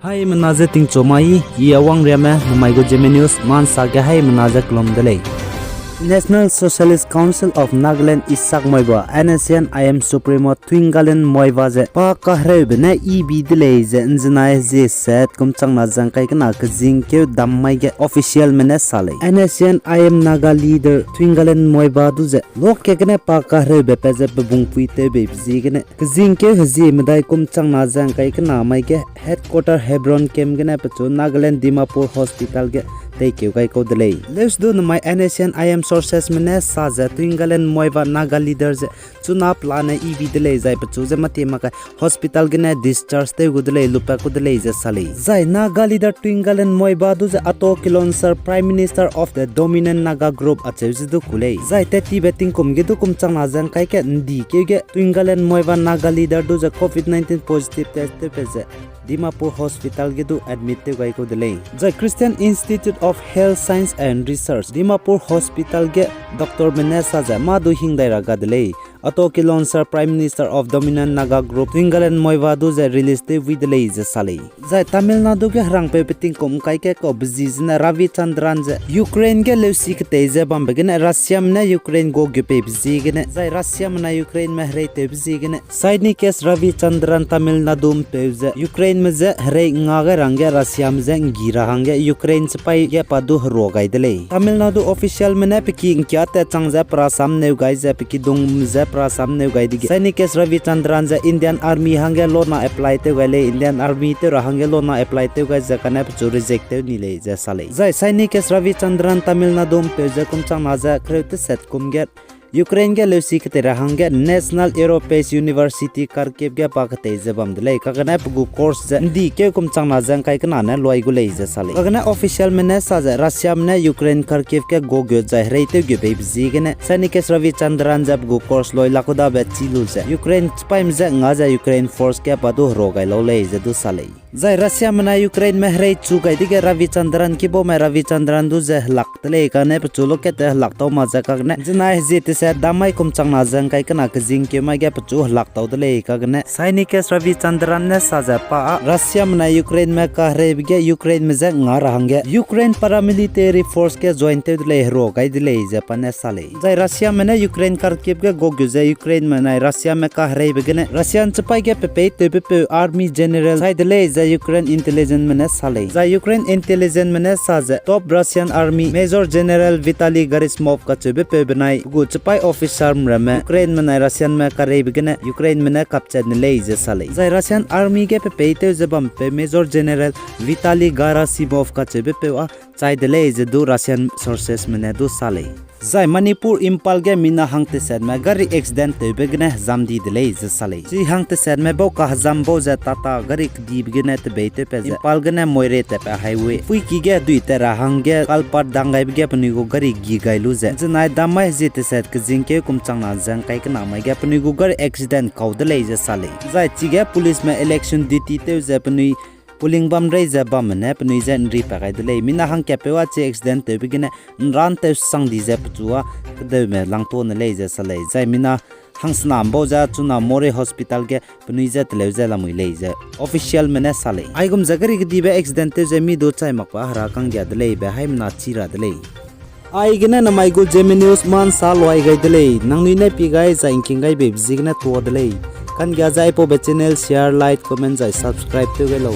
Hai menaza ting chomai yawang rema namaigo Zeme News Ma Nsa ge hai menaza klom delei. National Socialist Council of Nagaland Isak Muaivah NSN IM Supremo Thuingalen Muaivah je pa kahre bene EB delei je nzinai je set kumchang na jangkai kana kjing ke dammai ge official mene sale NSN IM Naga leader Thuingalen Muaivah du je lok ke kene pa kahre be pe je bungpui te be bji kene kjing ke hji medai kumchang na jangkai kana mai ge headquarter Hebron kem gene pechu Nagaland Dimapur Hospital ge take you guy ko delay. Let's do my NSN IM sources mene saza Thuingalen Muaivah Naga leaders chuna plan EB delay zai pachu je mati maka hospital gene discharge te go delay lupa ko delay je sali. Zai Naga leader Thuingalen Muaivah du je ato kilon sir prime minister of the dominant Naga group ache du kulei. Zai te tibeting kum ge du kum chang na jang kai ke ndi ke ge Thuingalen Muaivah Naga leader du je COVID-19 positive test te pe Dimapur Hospital gedu admit te gai ko delay. The Christian Institute of Health Science and Research Dimapur Hospital ge Dr. Menesa ja madu hingdai raga delay. Ato kilon sir prime minister of dominant Naga group Thuingalen Muaivah du je release te with delay je sale. Zai Tamil Nadu ge hrang pe peting kom kai ke ko bzizna Ravi Chandran je Ukraine ge leusi ke te je bam begene Russia mna Ukraine go Gpay bzi gene zai Russia mna Ukraine me hrei te bzi gene Saini kes Ravi Chandran Tamil Nadu pe je Ukraine me je hrei nga ge rangge Russia me je gira hangge Ukraine spai ge padu ro gai delay. Tamil Nadu official mena peki kya te changja prasam ne gai je peki dong je prasam ne gai dige Saini kes Ravi Chandran je Indian army hangge lo na apply te gai le Indian army te hangge lo na apply te gai je kana chu reject te ni le je sale. Zai Saini kes Ravi Chandran Tamil Nadu pe je kum chang na je krete set kum get Ukraine ge leusi ke tera hangge National Aerospace University Kharkiv ge pakate je bam delay kagana pugu course je ndi ke kum chang na jang kai kana ne loi gu lei je sale kagana official mene sa je Russia mene Ukraine Kharkiv ke go gyo jai rei te ge be bji ge ne Saini kes Ravi Chandran jab gu course loi lakuda be chilu je Ukraine spaim je nga ja Ukraine force ke padu ro gai lo lei je du sale zai Russia mena Ukraine me hrei chu gai dige Ravi Chandran ki bo me Ravi Chandran du je lak tele ka ne chulo ke te lak to ma ja ka ne jinai je te se damai kum chang na jang kai kana ka jing ke ma ge chu lak to tele ka ne Saini kes Ravi Chandran ne sa ja pa Russia mena Ukraine me ka hrei ge Ukraine me je nga ra hangge Ukraine paramilitary force ke join te le ro gai dile je pa ne sale zai Russia mena Ukraine Kharkiv ge go ge Ukraine mena Russia me ka hrei be ne Russian chpai ge pe army general sai dile Ukraine intelligence mene sale. The Ukraine intelligence mene saze top Russian army Major General Vitaly Gerasimov ka chebe pe benai gu chpai officer mrame Ukraine mene Russian me kare begene Ukraine mene capture ne le je sale. The Russian army ge pe te jebam pe Major General Vitaly Gerasimov ka chebe pe wa chai de le je du Russian sources mene du sale. Zai Manipur Impal ge mina hangte set me gari accident te begne zamdi delay je sale ji hangte set me bo ka zam bo ja tata gari di begne te beite pe Impal gene moire te pe highway fui ki ge dui te ra hangge kalpat dangai ge pani go gari gi gailu je jinai damai je te set ke jingke kumchang na jang kai kana mai ge pani go gari accident kau delay je sale zai chi ge police me election duty te je pani Pulling bam rei za bam ne pnui za nri pagai delei mina hang ke pewa che accident te begine ran te sang di za pchuwa de me langto ne lei za sale zai mina hang snam bo za chuna more hospital ge pnui za tele za lamui lei za official mene sale aigum zagari ge dibe accident te za mi do chai makwa hara Kangia delei be haim na chira delei ai gena na mai go Zeme News Ma Nsa loi gai delei nangnui ne pegai za nking gai be bzigna to delei Kangia za ipo be channel share like comment za subscribe te gelo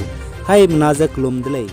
hai mnaza klum delei